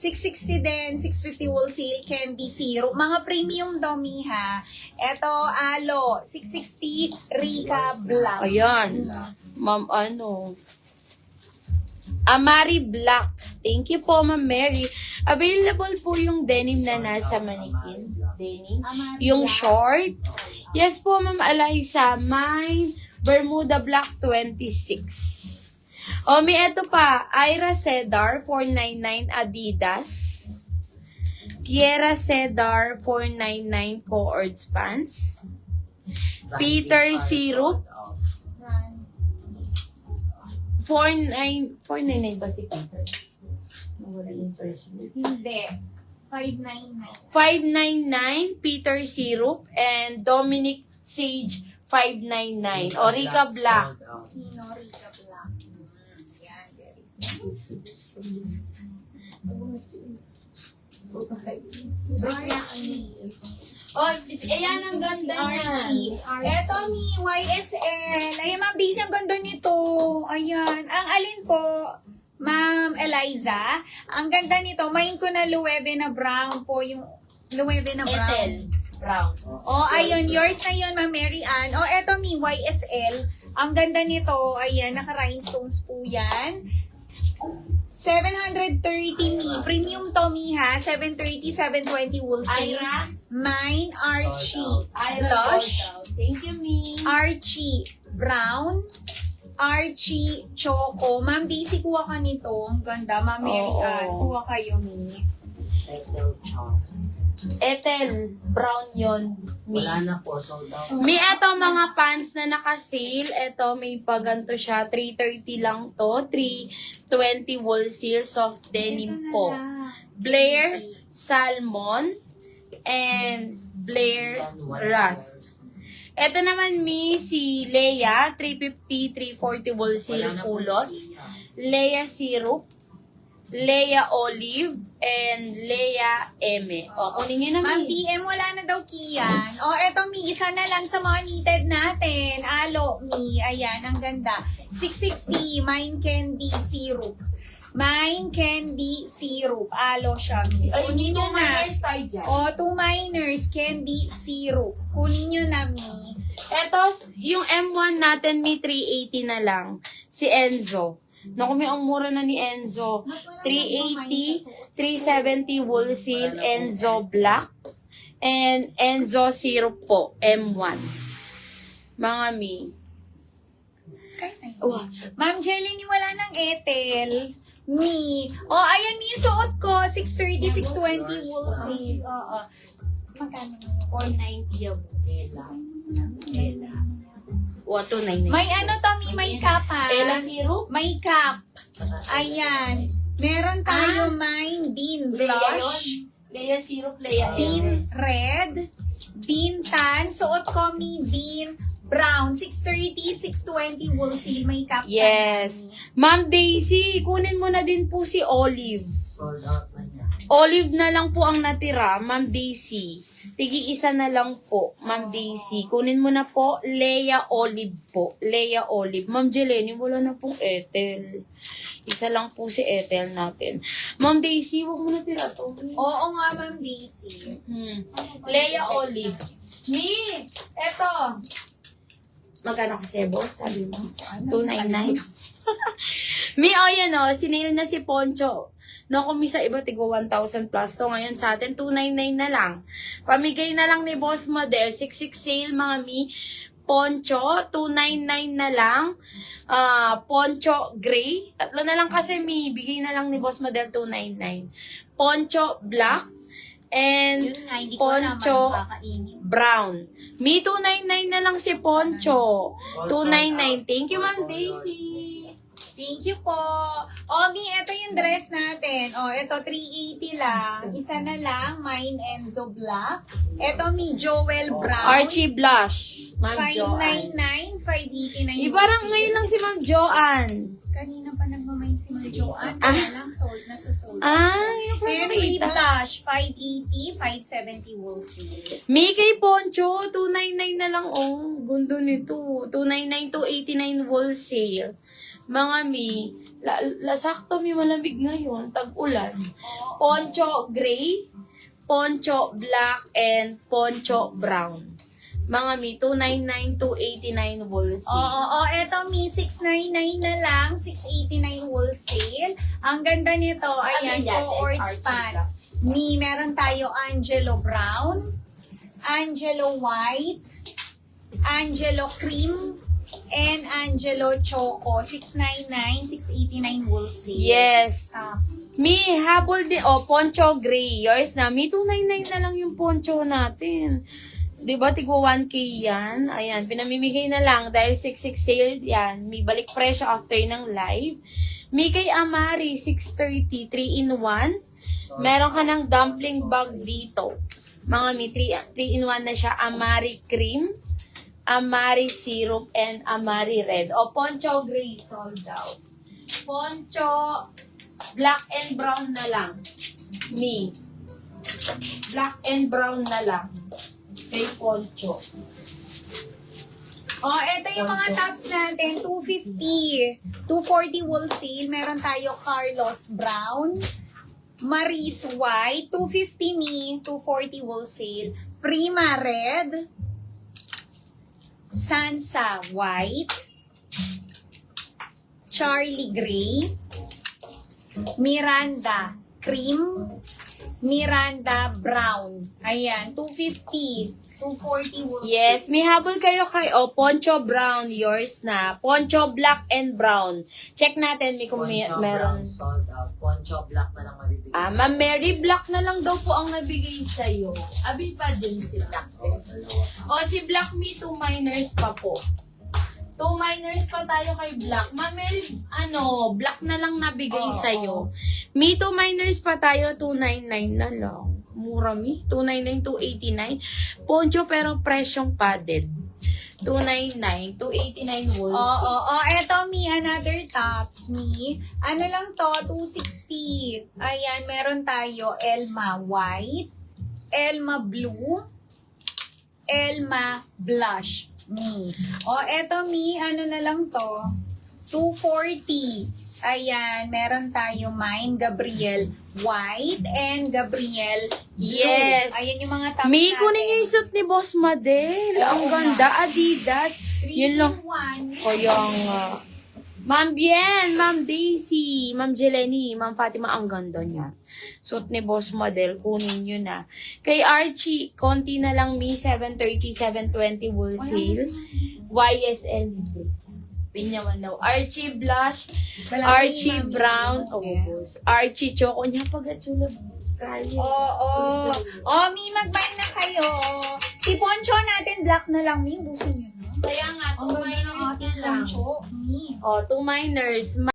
660 din, 650 wholesale, candy syrup. Mga premium dumi ha. Ito, alo, 660, Rica Black. Ayan. Ma'am, Amari Black. Thank you po, Ma'am Mary. Available po yung denim na nasa manikin. Denim. Amari Yung Black. short. Yes po, Ma'am Eliza. Mine, Bermuda Black 26. O, may eto pa. Ira Cedar, 499 Adidas. Kiera Cedar, 499 Coords Pants. Peter Syrup, 499 ba si Peter? Nawala yung version. Hindi. 599. 599 Peter Syrup and Dominic Sage 599. O Rica Black. Sino? Rica Black. Yan, very Archie. O, ayan ang ganda Archie. niya. Eto ni YSL. Ayan, Ma'am Daisy, ang ganda nito. Ayan. Ang alin po, Ma'am Eliza, ang ganda nito. Main ko na Loewe na brown po. Yung Loewe na brown. Ethel Brown. Oh, ayun. Yours na yun, Ma'am Mary Ann. Oh, eto mi, YSL. Ang ganda nito. Ayan, naka-rhinestones po yan. 730 mi. Premium to mi ha. 730, 720 wholesale. Ira. Mine, Archie. Ira Blush. Gold. Thank you, me. Archie Brown. Archie Choco. Ma'am Daisy, kuha ka nito. Ang ganda. Ma'am Mary Oo. Ann, kuha kayo, mi. Ethel Brown yon. Me. Wala na po, sold out. May eto mga pants na naka-sale. Eto, may paganto siya. 330 lang to. 320 wholesale soft denim Ito na po. lang. Blair Salmon and Blair Rust. Eto naman si Leia, 350, 340 wholesale culottes. Leia Syrup, Leia Olive, and Leia Eme. O, kunin nyo na, Ma'am Mi. DM, wala na daw kiyan. O, eto mi, isa na lang sa mga needed natin. Alo, mi, ayan, ang ganda. 660, Mine Candy Syrup. Mine Candy Syrup. Alo siya, mi. Ay, Kunin hindi nyo mo na. minors tayo dyan. O, 2 minors, Candy Syrup. Kunin nyo na, mi. Eto, yung M1 natin, may 380 na lang. Si Enzo. Naku, may ang mura na ni Enzo. 380, 370 wholesale, Enzo Black, and Enzo Syrup po, M1. Mga mi. Wow. Ma'am Jelly, wala ng Ethel. Mi. O, ayan mi, yung suot ko. 630, 620 wholesale. Oo. Magkano mo? 490 yung Ella. O, 299. May ano to, mi, may cup ha. Ella Syrup? May cup. Ayan. Meron tayo Mine Dean Blush, Leia Syrup, Leia Dean Red, Dean Tan. Suot ko mi Dean Brown. 630, 620 wholesale. May cup. Yes. Ma'am Daisy, kunin mo na din po si Olive. Sold out na niya. Olive na lang po ang natira, Ma'am Daisy. Tigi-isa na lang po, Ma'am Daisy. Kunin mo na po, Leia Olive po. Leia Olive. Ma'am Jeleny, wala na pong Ethel. Isa lang po si Ethel natin. Ma'am Daisy, huwag mo na tira to. Oo nga, Ma'am Daisy. Leia Olive. Mi! Eto! Magkano kasi, boss? Sabi mo? 299? Mi, yan sinail na si Poncho. No, kung sa iba, tigo 1,000 plus to. Ngayon sa atin, 299 na lang. Pamigay na lang ni Boss Model. 66 sale, mga mi. Poncho, 299 na lang. Poncho gray. Tatlo na lang kasi, mi. Bigay na lang ni Boss Model, 299. Poncho black. And Yun nga, hindi ko naman Poncho kakainin. brown. Mi, 299 na lang si Poncho. 299. Thank you, Ma'am Daisy. Thank you po. Mi, ito yung dress natin. Ito 380 lang. Isa na lang, Mine Enzo Black. Ito mi, Joel Brown. Archie Blush. Ma'am Joanne. 599, 589. Parang ngayon lang si Ma'am Joanne. Kanina pa nagmamain si Ma'am Joanne. Kaya lang, sold na sold. Yung Henry nakita. Blush, 580, 570 wholesale. Mickey Poncho, 299 na lang. Gundo nito. 299 to 89 wholesale. Mga mi, sakto mi malamig ngayon, tag-ulan. Poncho gray, poncho black, and poncho brown. Mga mi, 299, 289 wholesale. Oo, eto mi, 699 na lang, 689 wholesale. Ang ganda nito, ayan, yan? cohorts SRT pants. Mi, meron tayo Angelo Brown, Angelo White, Angelo Cream, and Angelo Choco. 699, 689 wholesale. Yes. Ah, Mi, habol din. Oh, poncho gray. Yours na. Mi, 299 na lang yung poncho natin. Diba, tigwa 1K yan? Ayan, pinamimigay na lang dahil 6/6 sale yan. Mi, balik presyo after ng live. Mi, kay Amari, 630, 3-in-1. Meron ka ng dumpling bag dito. Mga mi, 3-in-1 na siya. Amari cream, Amari syrup, and Amari red. O, poncho gray, sold out. Poncho black and brown na lang. Mi, black and brown na lang. Kay poncho. Oh, eto yung mga tops natin, 250, 240 wholesale. Meron tayo Carlos Brown, Maris White, 250 mi, 240 wholesale. Prima Red, Sansa White, Charlie Gray, Miranda Cream, Miranda Brown. Ayan, 250, 240 wholesale. Yes, may habol kayo kay poncho brown, yours na. Poncho black and brown. Check natin kung Poncho meron. brown sold out. Poncho black na lang mabibigay. Ma'am Mary, black na lang daw po ang nabigay sa'yo. Abi pa din si Black. Si Black me, 2 minors pa po. 2 minors pa tayo kay Black. Ma'am Mary, black na lang nabigay sa'yo. Me, 2 minors pa tayo, 299 na lang. Mura mi, 299, 289. Poncho pero presyong padded. 299, 289 wool. Eto mi, another tops mi. Ano lang to, 260. Ayan, meron tayo Elma White, Elma Blue, Elma Blush mi. Eto mi, ano na lang to, 240. Ayan, meron tayo mine, Gabriel White, and Gabriel Blue. Yes. Ayan yung mga tops May natin. kunin yung suit ni Boss Madel. Ang ganda, Adidas. Yun lang. 3-in-1. Kaya nga. Ma'am Bien, Ma'am Daisy, Ma'am Jeleny, Ma'am Fatima, ang ganda niya. Suit ni Boss Model, kunin nyo na. Kay Archie, konti na lang mi, 730, 720 wholesale. YSL. Pinyaman daw. Archie Blush, Archie Brown, boss. Archie Choco niya, pag-atsula. Mi, mag-buy na kayo. Si Poncho natin, black na lang, mi. Busin nyo na. Kaya nga, 2 Ang ganda ng minors na ating lang. Poncho, mi. 2 minors.